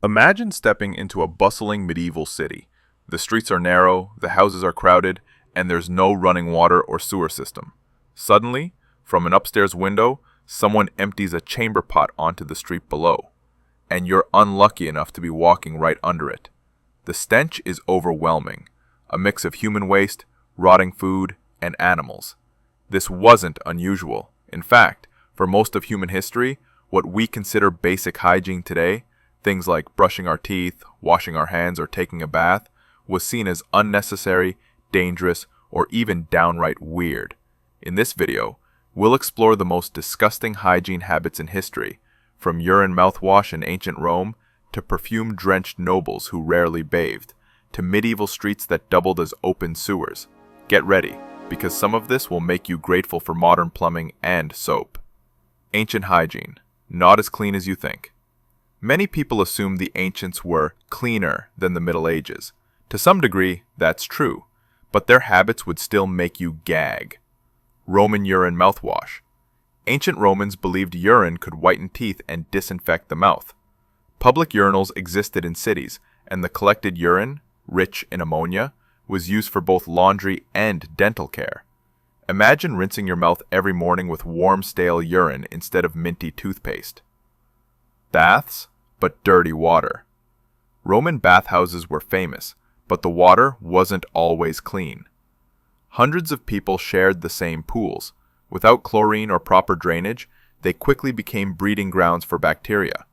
Imagine stepping into a bustling medieval city. The streets are narrow, the houses are crowded, and there's no running water or sewer system. Suddenly, from an upstairs window, someone empties a chamber pot onto the street below, and you're unlucky enough to be walking right under it. The stench is overwhelming, a mix of human waste, rotting food, and animals. This wasn't unusual. In fact, for most of human history, what we consider basic hygiene today, things like brushing our teeth, washing our hands, or taking a bath, was seen as unnecessary, dangerous, or even downright weird. In this video, we'll explore the most disgusting hygiene habits in history, from urine mouthwash in ancient Rome, to perfume-drenched nobles who rarely bathed, to medieval streets that doubled as open sewers. Get ready, because some of this will make you grateful for modern plumbing and soap. Ancient hygiene, not as clean as you think. Many people assume the ancients were cleaner than the Middle Ages. To some degree, that's true, but their habits would still make you gag. Roman urine mouthwash. Ancient Romans believed urine could whiten teeth and disinfect the mouth. Public urinals existed in cities, and the collected urine, rich in ammonia, was used for both laundry and dental care. Imagine rinsing your mouth every morning with warm, stale urine instead of minty toothpaste. Baths, but dirty water. Roman bathhouses were famous, but the water wasn't always clean. Hundreds of people shared the same pools. Without chlorine or proper drainage, they quickly became breeding grounds for bacteria.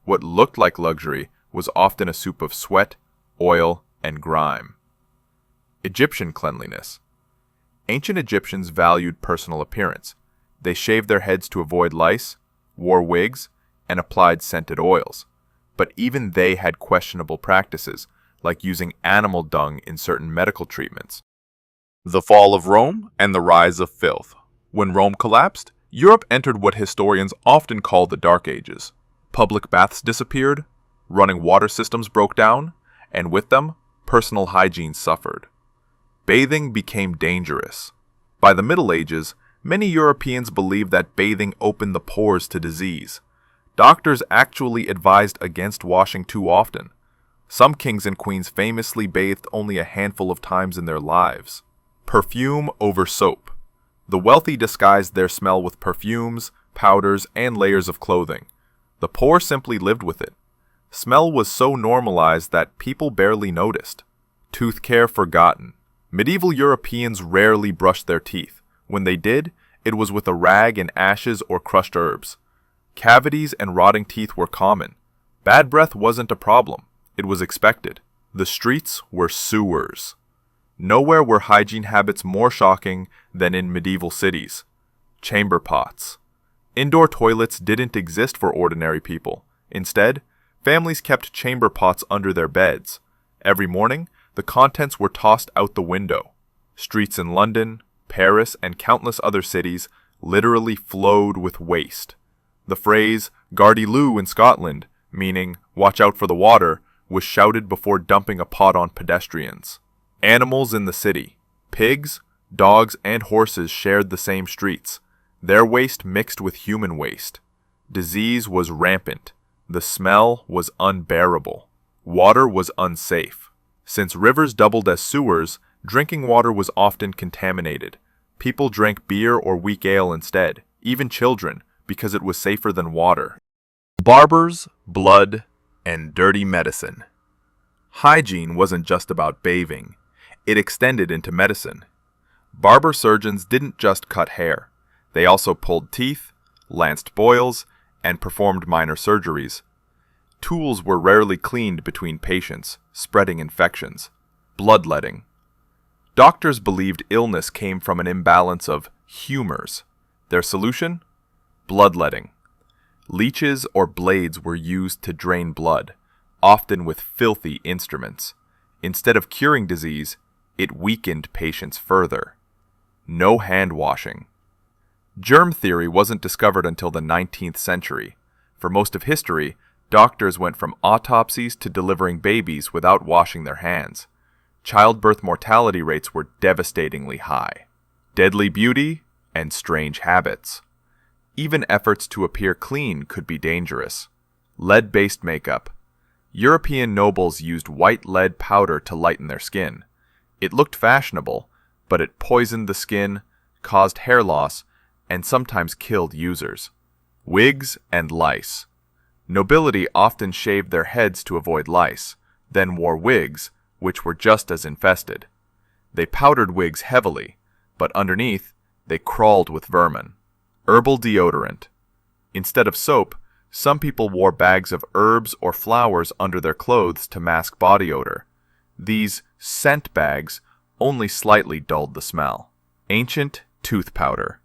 What looked like luxury was often a soup of sweat, oil, and grime. Egyptian cleanliness. Ancient Egyptians valued personal appearance. They shaved their heads to avoid lice, wore wigs, and applied scented oils. But even they had questionable practices, like using animal dung in certain medical treatments. The fall of Rome and the rise of filth. When Rome collapsed, Europe entered what historians often call the Dark Ages. Public baths disappeared, running water systems broke down, and with them, personal hygiene suffered. Bathing became dangerous. By the Middle Ages, many Europeans believed that bathing opened the pores to disease. Doctors actually advised against washing too often. Some kings and queens famously bathed only a handful of times in their lives. Perfume over soap. The wealthy disguised their smell with perfumes, powders, and layers of clothing. The poor simply lived with it. Smell was so normalized that people barely noticed. Tooth care forgotten. Medieval Europeans rarely brushed their teeth. When they did, it was with a rag and ashes or crushed herbs. Cavities and rotting teeth were common. Bad breath wasn't a problem. It was expected. The streets were sewers. Nowhere were hygiene habits more shocking than in medieval cities. Chamber pots. Indoor toilets didn't exist for ordinary people. Instead, families kept chamber pots under their beds. Every morning, the contents were tossed out the window. Streets in London, Paris, and countless other cities literally flowed with waste. The phrase, "Gardez-vous" in Scotland, meaning, "watch out for the water," was shouted before dumping a pot on pedestrians. Animals in the city. Pigs, dogs, and horses shared the same streets. Their waste mixed with human waste. Disease was rampant. The smell was unbearable. Water was unsafe. Since rivers doubled as sewers, drinking water was often contaminated. People drank beer or weak ale instead, even children, because it was safer than water. Barbers, blood, and dirty medicine. Hygiene wasn't just about bathing. It extended into medicine. Barber surgeons didn't just cut hair. They also pulled teeth, lanced boils, and performed minor surgeries. Tools were rarely cleaned between patients, spreading infections. Bloodletting. Doctors believed illness came from an imbalance of humors. Their solution? Bloodletting. Leeches or blades were used to drain blood, often with filthy instruments. Instead of curing disease, it weakened patients further. No hand washing. Germ theory wasn't discovered until the 19th century. For most of history, doctors went from autopsies to delivering babies without washing their hands. Childbirth mortality rates were devastatingly high. Deadly beauty and strange habits. Even efforts to appear clean could be dangerous. Lead-based makeup. European nobles used white lead powder to lighten their skin. It looked fashionable, but it poisoned the skin, caused hair loss, and sometimes killed users. Wigs and lice. Nobility often shaved their heads to avoid lice, then wore wigs, which were just as infested. They powdered wigs heavily, but underneath, they crawled with vermin. Herbal deodorant. Instead of soap, some people wore bags of herbs or flowers under their clothes to mask body odor. These scent bags only slightly dulled the smell. Ancient tooth powder.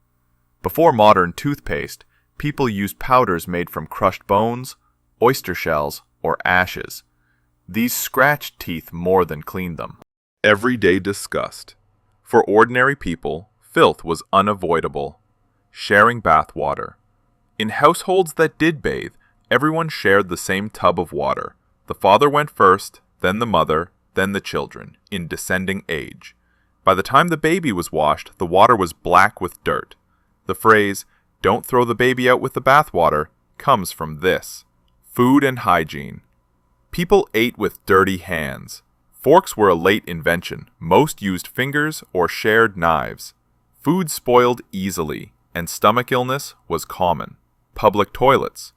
Before modern toothpaste, people used powders made from crushed bones, oyster shells, or ashes. These scratched teeth more than cleaned them. Everyday disgust. For ordinary people, filth was unavoidable. Sharing bath water. In households that did bathe, everyone shared the same tub of water. The father went first, then the mother, then the children, in descending age. By the time the baby was washed, the water was black with dirt. The phrase, "Don't throw the baby out with the bathwater," comes from this. Food and hygiene. People ate with dirty hands. Forks were a late invention. Most used fingers or shared knives. Food spoiled easily, and stomach illness was common. Public toilets.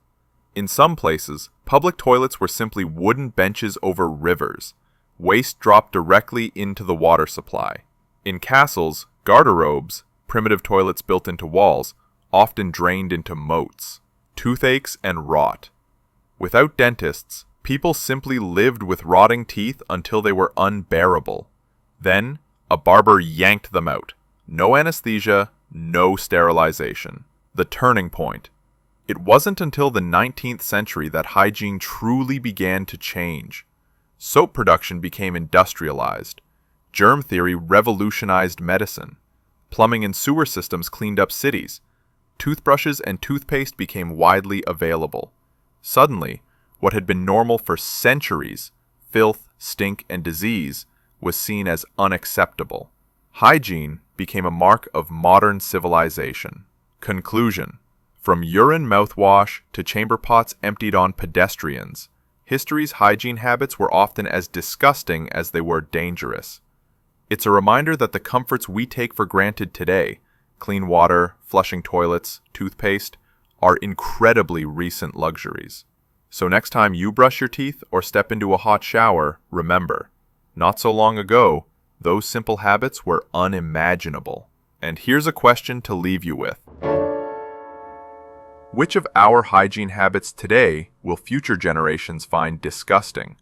In some places, public toilets were simply wooden benches over rivers. Waste dropped directly into the water supply. In castles, garderobes, primitive toilets built into walls, often drained into moats. Toothaches and rot. Without dentists, people simply lived with rotting teeth until they were unbearable. Then, a barber yanked them out. No anesthesia, no sterilization. The turning point. It wasn't until the 19th century that hygiene truly began to change. Soap production became industrialized. Germ theory revolutionized medicine. Plumbing and sewer systems cleaned up cities. Toothbrushes and toothpaste became widely available. Suddenly, what had been normal for centuries, filth, stink, and disease, was seen as unacceptable. Hygiene became a mark of modern civilization. Conclusion. From urine mouthwash to chamber pots emptied on pedestrians, history's hygiene habits were often as disgusting as they were dangerous. It's a reminder that the comforts we take for granted today, clean water, flushing toilets, toothpaste, are incredibly recent luxuries. So next time you brush your teeth or step into a hot shower, remember, not so long ago, those simple habits were unimaginable. And here's a question to leave you with. Which of our hygiene habits today will future generations find disgusting?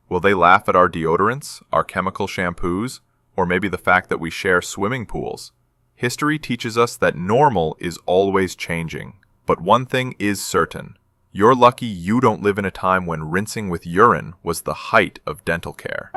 Will they laugh at our deodorants, our chemical shampoos, or maybe the fact that we share swimming pools? History teaches us that normal is always changing. But one thing is certain. You're lucky you don't live in a time when rinsing with urine was the height of dental care.